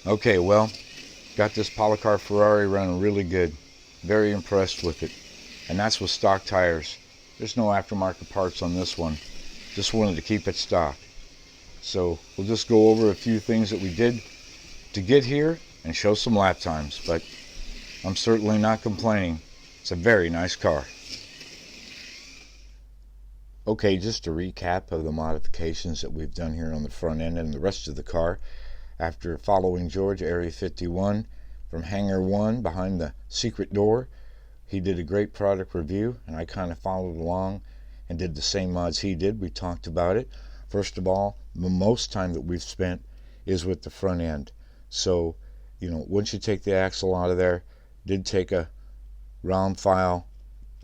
Okay, well, got this Policar Ferrari running really good. Very impressed with it. And that's with stock tires. There's no aftermarket parts on this one. Just wanted to keep it stock. So we'll just go over a few things that we did to get here and show some lap times. But I'm certainly not complaining. It's a very nice car. Okay, just a recap of the modifications that we've done here on the front end and the rest of the car. After following George, Area 51, from Hangar 1 behind the secret door, he did a great product review, and I kind of followed along and did the same mods he did. We talked about it. First of all, the most time that we've spent is with the front end. So, once you take the axle out of there, did take a round file,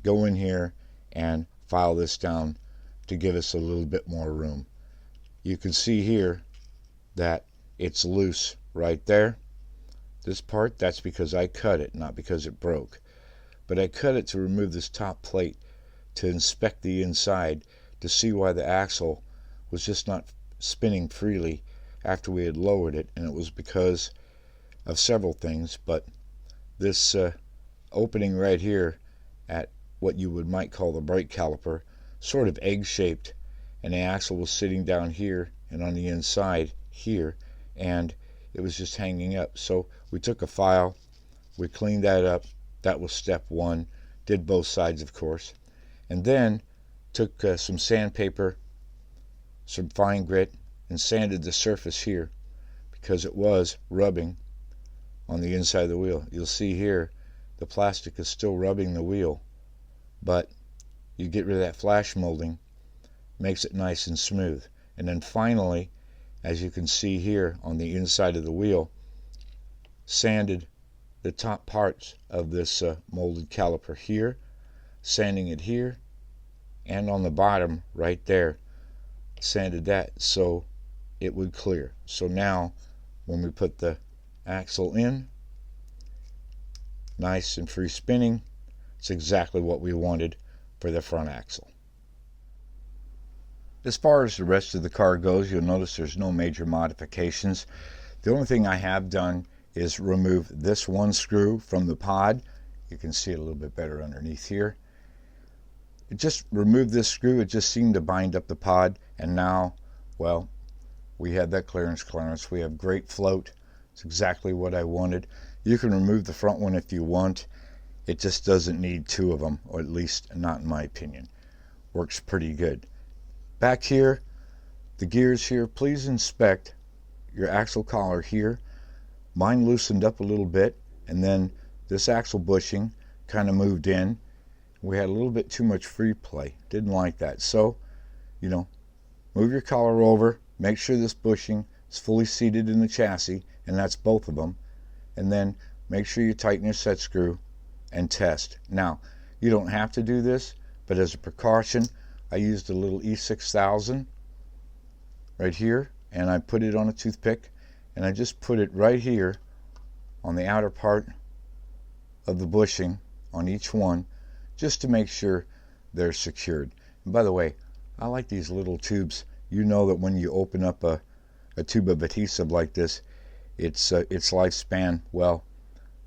go in here and file this down to give us a little bit more room. You can see here that it's loose right there. This part, that's because I cut it, not because it broke. But I cut it to remove this top plate to inspect the inside to see why the axle was just not spinning freely after we had lowered it, and it was because of several things. But this opening right here at what you might call the brake caliper, sort of egg-shaped, and the axle was sitting down here and on the inside here, and it was just hanging up. So we took a file, we cleaned that up. That was step one. Did both sides, of course, and then took some sandpaper, some fine grit, and sanded the surface here because it was rubbing on the inside of the wheel. You'll see here the plastic is still rubbing the wheel, but you get rid of that flash molding, makes it nice and smooth. And then finally, as you can see here on the inside of the wheel, sanded the top parts of this molded caliper here, sanding it here, and on the bottom right there, sanded that so it would clear. So now when we put the axle in, nice and free spinning, it's exactly what we wanted for the front axle. As far as the rest of the car goes, you'll notice there's no major modifications. The only thing I have done is remove this one screw from the pod. You can see it a little bit better underneath here. It just removed this screw. It just seemed to bind up the pod, and now, well, we have that clearance. We have great float. It's exactly what I wanted. You can remove the front one if you want. It just doesn't need two of them, or at least not in my opinion. Works pretty good. Back here, the gears here, please inspect your axle collar here. Mine loosened up a little bit, and then this axle bushing kind of moved in. We had a little bit too much free play. Didn't like that. So, move your collar over. Make sure this bushing is fully seated in the chassis, and that's both of them. And then make sure you tighten your set screw and test. Now, you don't have to do this, but as a precaution, I used a little E6000 right here, and I put it on a toothpick, and I just put it right here on the outer part of the bushing on each one, just to make sure they're secured. And by the way, I like these little tubes. You know that when you open up a tube of adhesive like this, its lifespan, well,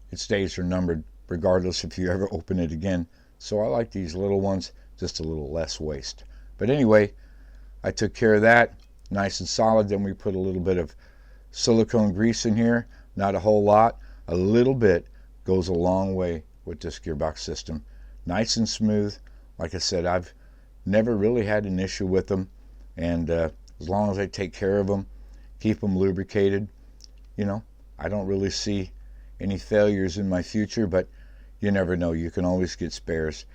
its days are numbered regardless if you ever open it again. So I like these little ones, just a little less waste. But anyway, I took care of that, nice and solid. Then we put a little bit of silicone grease in here, not a whole lot. A little bit goes a long way with this gearbox system. Nice and smooth. Like I said, I've never really had an issue with them, and as long as I take care of them, keep them lubricated, I don't really see any failures in my future, but you never know. You can always get spares,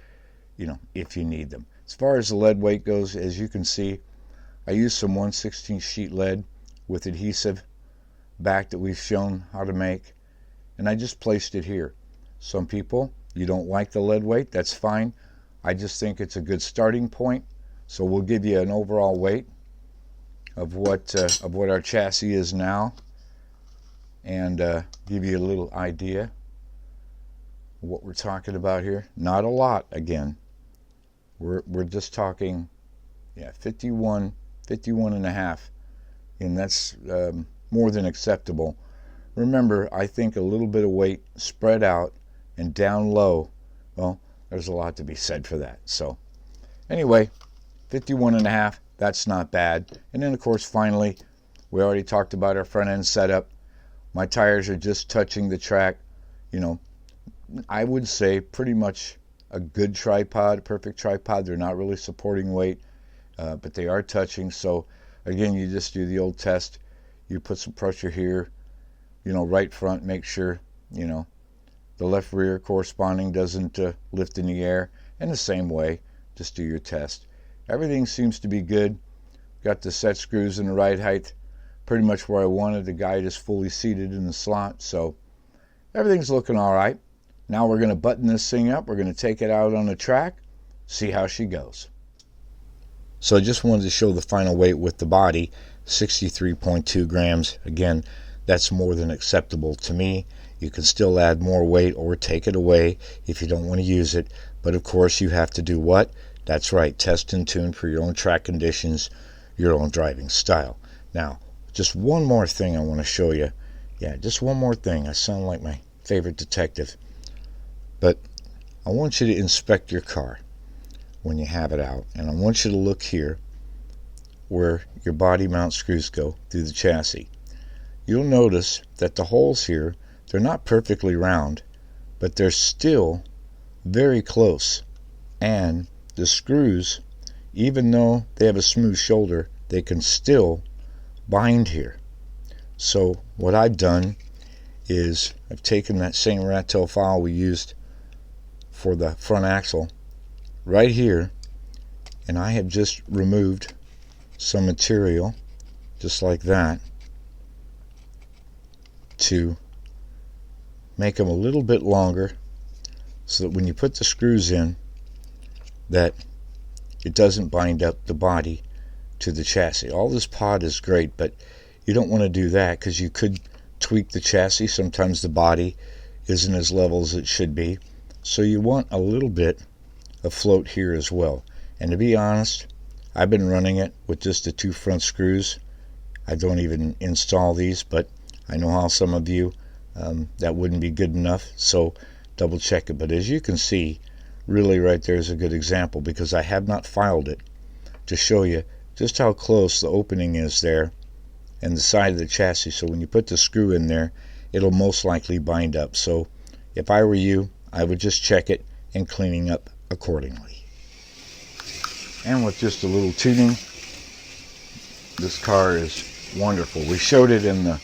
if you need them. As far as the lead weight goes, as you can see, I used some 1/16 sheet lead with adhesive back that we've shown how to make, and I just placed it here. Some people, you don't like the lead weight, that's fine. I just think it's a good starting point. So we'll give you an overall weight of what our chassis is now, and give you a little idea of what we're talking about here. Not a lot, again. We're just talking, 51 and a half, and that's more than acceptable remember, I think a little bit of weight spread out and down low, well, there's a lot to be said for that. So anyway, 51.5, that's not bad. And then of course, finally, we already talked about our front end setup. My tires are just touching the track. You know, I would say pretty much a good tripod, perfect tripod. They're not really supporting weight, but they are touching. So again, you just do the old test. You put some pressure here, you know, right front, make sure, you know, the left rear corresponding doesn't lift in the air. And the same way, just do your test. Everything seems to be good. Got the set screws in the right height, pretty much where I wanted. The guide is fully seated in the slot, so everything's looking all right. Now we're going to button this thing up. We're going to take it out on the track, see how she goes. So I just wanted to show the final weight with the body, 63.2 grams. Again, that's more than acceptable to me. You can still add more weight or take it away if you don't want to use it. But of course, you have to do what? That's right, test and tune for your own track conditions, your own driving style. Now, just one more thing I want to show you. Yeah, just one more thing. I sound like my favorite detective. But I want you to inspect your car when you have it out. And I want you to look here where your body mount screws go through the chassis. You'll notice that the holes here, they're not perfectly round, but they're still very close. And the screws, even though they have a smooth shoulder, they can still bind here. So what I've done is I've taken that same rat tail file we used for the front axle right here, and I have just removed some material just like that to make them a little bit longer, so that when you put the screws in, that it doesn't bind up the body to the chassis. All this pod is great, but you don't want to do that because you could tweak the chassis. Sometimes the body isn't as level as it should be, so you want a little bit of float here as well. And to be honest, I've been running it with just the 2 front screws. I don't even install these, but I know how some of you that wouldn't be good enough, so double check it. But as you can see, really right there is a good example, because I have not filed it to show you just how close the opening is there and the side of the chassis. So when you put the screw in there, it'll most likely bind up. So if I were you, I would just check it and cleaning up accordingly. And with just a little tuning, this car is wonderful. We showed it in the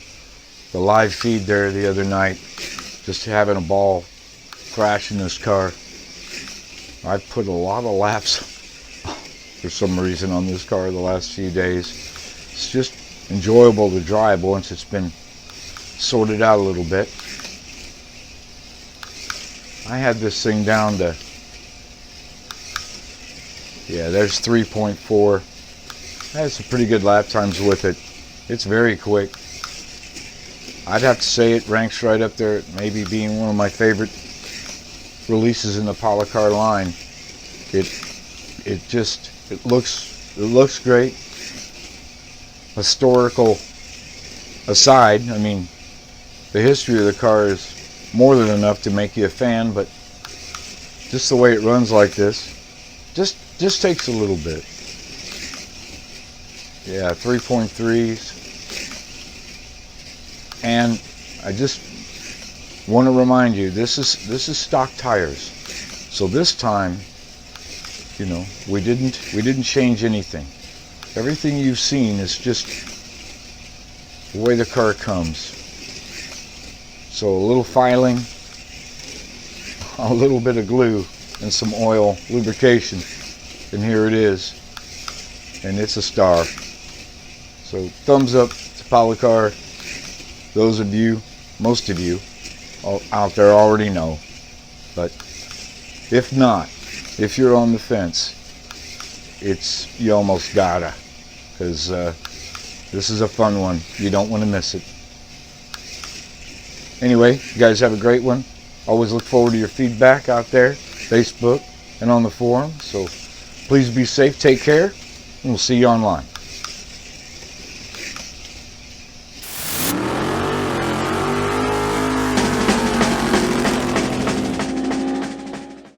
live feed there the other night, just having a ball crashing this car. I've put a lot of laps for some reason on this car the last few days. It's just enjoyable to drive once it's been sorted out a little bit. I had this thing down to, yeah, there's 3.4. I had some pretty good lap times with it. It's very quick. I'd have to say it ranks right up there, maybe being one of my favorite releases in the Policar line. It looks great. Historical aside, I mean, the history of the car is more than enough to make you a fan, but just the way it runs like this just takes a little bit. Yeah, 3.3s. And I just want to remind you, this is stock tires. So this time, you know, we didn't change anything. Everything you've seen is just the way the car comes. So a little filing, a little bit of glue, and some oil lubrication, and here it is. And it's a star. So thumbs up to Policar. Those of you, most of you out there already know. But if not, if you're on the fence, you almost gotta, because this is a fun one. You don't want to miss it. Anyway, you guys have a great one. Always look forward to your feedback out there, Facebook and on the forum. So please be safe, take care, and we'll see you online.